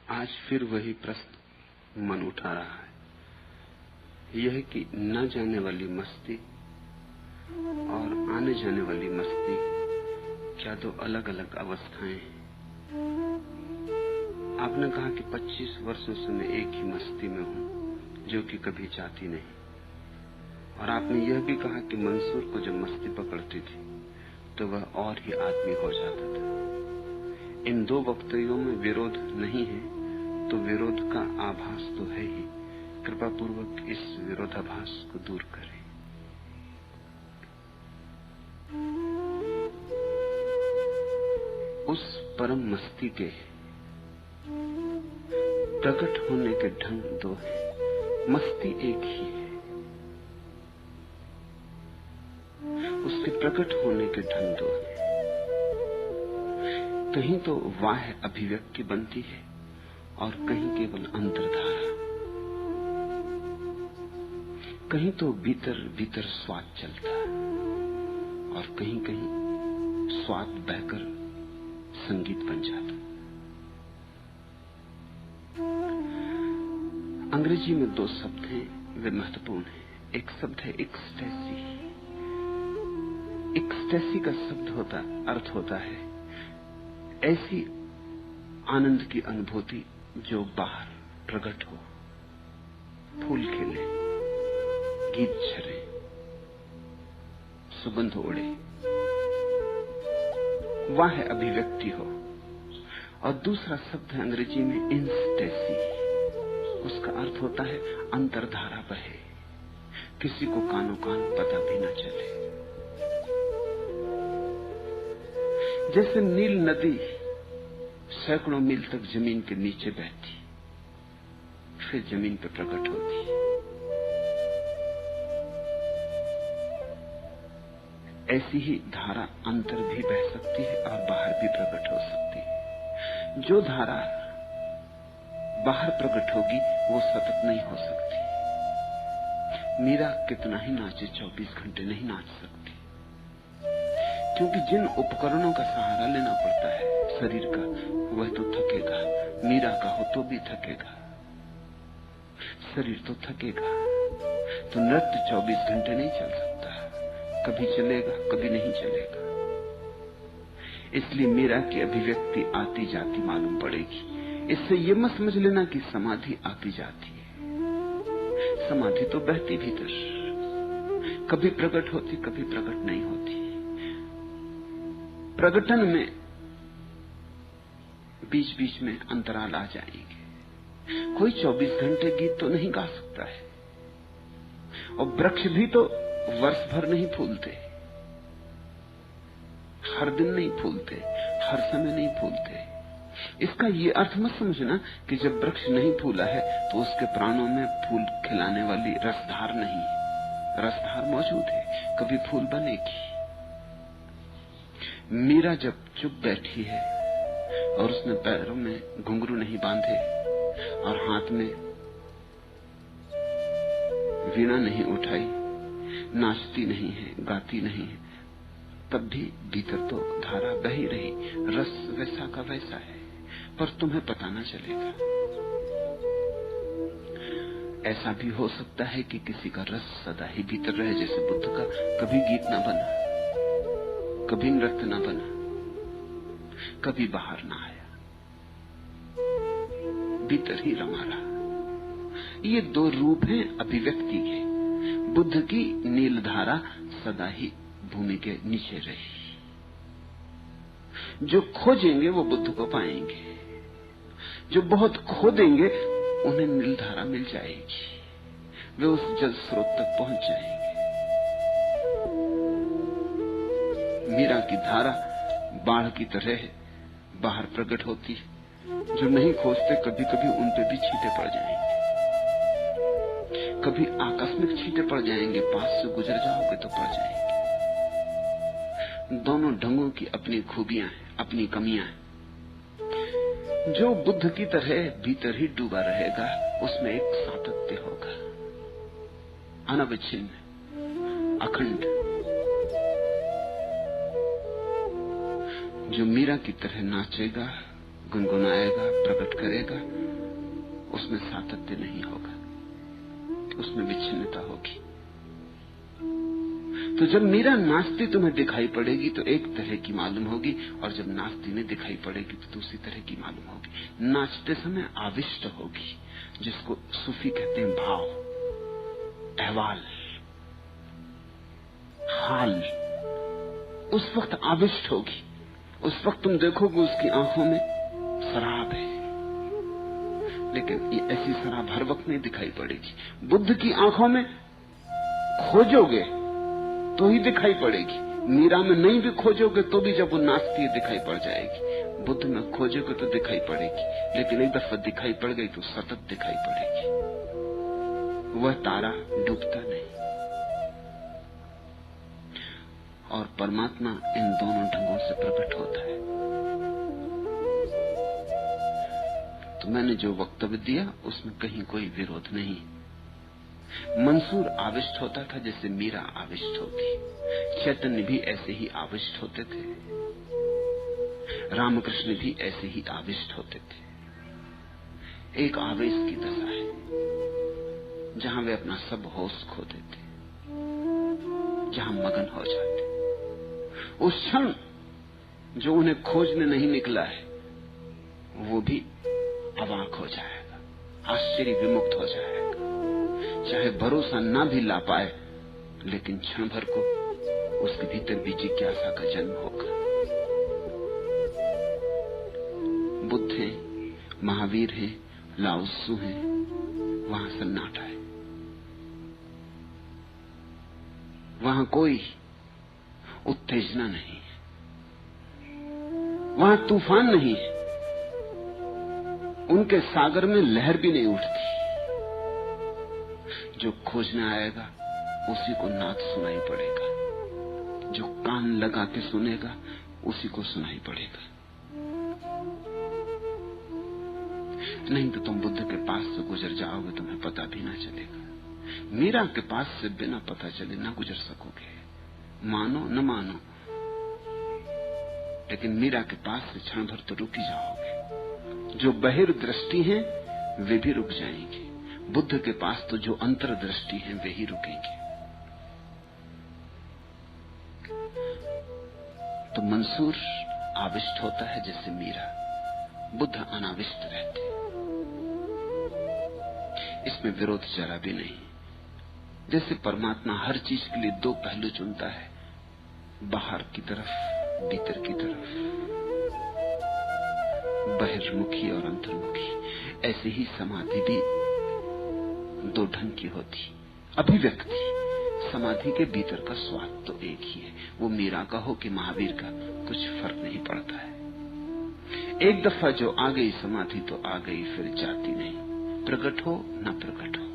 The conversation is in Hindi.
आज फिर वही प्रश्न मन उठा रहा है, यह कि न जाने वाली मस्ती और आने जाने वाली मस्ती क्या दो अलग अलग अवस्थाएं हैं। आपने कहा कि 25 वर्षों से मैं एक ही मस्ती में हूं जो कि कभी जाती नहीं, और आपने यह भी कहा कि मंसूर को जब मस्ती पकड़ती थी तो वह और ही आदमी हो जाता था। इन दो वक्तव्यों में विरोध नहीं है, तो विरोध का आभास तो है ही। कृपा पूर्वक इस विरोधाभास को दूर करें। उस परम मस्ती के प्रकट होने के ढंग दो हैं, मस्ती एक ही है। उसके प्रकट होने के ढंग दो हैं। कहीं तो वाह अभिव्यक्ति बनती है और कहीं केवल अंतर्धारा, कहीं तो भीतर भीतर स्वाद चलता है और कहीं कहीं स्वाद बहकर संगीत बन जाता। अंग्रेजी में दो शब्द हैं, वे महत्वपूर्ण हैं। एक शब्द है एक्सटेसी। एक्सटेसी का अर्थ होता है ऐसी आनंद की अनुभूति जो बाहर प्रकट हो, फूल खिले, गीत झरे, सुगंध उड़े, वह अभिव्यक्ति हो। और दूसरा शब्द है अंग्रेजी में इंस्टेसी। उसका अर्थ होता है अंतर्धारा बहे, किसी को कानो कान पता भी न चले। जैसे नील नदी सैकड़ों मील तक जमीन के नीचे बहती, फिर जमीन पर प्रकट होती। ऐसी ही धारा अंतर भी बह सकती है और बाहर भी प्रकट हो सकती है। जो धारा बाहर प्रकट होगी वो सतत नहीं हो सकती। मीरा कितना ही नाचे 24 घंटे नहीं नाच सकती, क्योंकि जिन उपकरणों का सहारा लेना पड़ता है शरीर का, वह तो थकेगा। मीरा का हो तो भी थकेगा, शरीर तो थकेगा। तो नृत्य 24 घंटे नहीं चल सकता, कभी चलेगा कभी नहीं चलेगा। इसलिए मीरा की अभिव्यक्ति आती जाती मालूम पड़ेगी। इससे यह मत समझ लेना कि समाधि आती जाती है। समाधि तो बहती भीतर, कभी प्रकट होती कभी प्रकट नहीं होती। प्रकटन में बीच बीच में अंतराल आ जाएंगे। कोई 24 घंटे गीत तो नहीं गा सकता है, और वृक्ष भी तो वर्ष भर नहीं फूलते, हर दिन नहीं फूलते, हर समय नहीं फूलते। इसका ये अर्थ मत समझना कि जब वृक्ष नहीं फूला है तो उसके प्राणों में फूल खिलाने वाली रसधार नहीं है। रसधार मौजूद है, कभी फूल बनेगी। मीरा जब चुप बैठी है और उसने पैरों में घुंघरू नहीं बांधे और हाथ में वीणा नहीं उठाई, नाचती नहीं है, गाती नहीं है, तब भी भीतर तो धारा बही रही। रस वैसा का वैसा है, पर तुम्हें पता न चलेगा। ऐसा भी हो सकता है कि किसी का रस सदा ही भीतर रहे, जैसे बुद्ध का कभी गीत न बना, कभी नृत्य न बना, कभी बाहर न आया, भीतर ही रमा रहा। ये दो रूप हैं अभिव्यक्ति के। बुद्ध की नील धारा सदा ही भूमि के नीचे रही। जो खोजेंगे वो बुद्ध को पाएंगे, जो बहुत खोदेंगे उन्हें नील धारा मिल जाएगी, वे उस जल स्रोत तक पहुंच जाएंगे। मीरा की धारा बाढ़ की तरह बाहर प्रकट होती है। जो नहीं खोजते कभी कभी उन पे भी छींटे पड़ जाएंगे, कभी आकस्मिक छींटे पड़ जाएंगे, पास से गुजर जाओगे तो पड़ जाएंगे। दोनों ढंगों की अपनी खूबियां हैं, अपनी कमियां हैं। जो बुद्ध की तरह भीतर ही डूबा रहेगा उसमें एक सातत्य होगा, अनविच्छिन्न, अखंड। जो मीरा की तरह नाचेगा, गुनगुनाएगा, प्रकट करेगा, उसमें सातत्य नहीं होगा, उसमें विच्छिन्नता होगी। तो जब मीरा नाचती तुम्हें दिखाई पड़ेगी तो एक तरह की मालूम होगी, और जब नाचती नहीं दिखाई पड़ेगी तो दूसरी तरह की मालूम होगी। नाचते समय आविष्ट होगी, जिसको सूफी कहते हैं भाव, अहवाल, हाल। उस वक्त आविष्ट होगी। उस वक्त तुम देखोगे उसकी आंखों में शराब है, लेकिन ये ऐसी शराब हर वक्त नहीं दिखाई पड़ेगी। बुद्ध की आंखों में खोजोगे तो ही दिखाई पड़ेगी। मीरा में नहीं भी खोजोगे तो भी जब वो नाचती है दिखाई पड़ जाएगी। बुद्ध में खोजोगे तो दिखाई पड़ेगी, लेकिन एक दफा दिखाई पड़ गई तो सतत दिखाई पड़ेगी। वह तारा डूबता नहीं। और परमात्मा इन दोनों ढंगों से प्रकट होता है। तो मैंने जो वक्तव्य दिया उसमें कहीं कोई विरोध नहीं। मंसूर आविष्ट होता था जैसे मीरा आविष्ट होती, चैतन्य भी ऐसे ही आविष्ट होते थे, रामकृष्ण भी ऐसे ही आविष्ट होते थे। एक आवेश की दशा है जहां वे अपना सब होश खो देते, जहां मगन हो जाते। उस क्षण जो उन्हें खोजने नहीं निकला है वो भी अवाक हो जाएगा, आश्चर्य विमुक्त हो जाएगा। चाहे भरोसा ना भी ला पाए, लेकिन क्षण भर को उसके भीतर भी जिज्ञासा का जन्म होगा। बुद्ध है, महावीर है, लाओत्सु है, वहां सन्नाटा है। वहां कोई उत्तेजना नहीं है, वहां तूफान नहीं है, उनके सागर में लहर भी नहीं उठती। जो खोजने आएगा उसी को नाद सुनाई पड़ेगा, जो कान लगा के सुनेगा उसी को सुनाई पड़ेगा। नहीं तो तुम बुद्ध के पास से गुजर जाओगे, तुम्हें पता भी ना चलेगा। मीरा के पास से बिना पता चले ना गुजर सकोगे, मानो न मानो, लेकिन मीरा के पास से क्षण भर तो रुक ही जाओगे। जो बहिर दृष्टि है वे भी रुक जाएंगे, बुद्ध के पास तो जो अंतर्दृष्टि है वे ही रुकेंगे। तो मंसूर आविष्ट होता है जैसे मीरा, बुद्ध अनाविष्ट रहते। इसमें विरोध जरा भी नहीं। जैसे परमात्मा हर चीज के लिए दो पहलू चुनता है, बाहर की तरफ, भीतर की तरफ, बहिर्मुखी और अंतर्मुखी, ऐसे ही समाधि भी दो ढंग की होती। अभिव्यक्ति, समाधि के भीतर का स्वाद तो एक ही है, वो मीरा का हो कि महावीर का, कुछ फर्क नहीं पड़ता है। एक दफा जो आ गई समाधि तो आ गई, फिर जाती नहीं, प्रकट हो न प्रकट हो।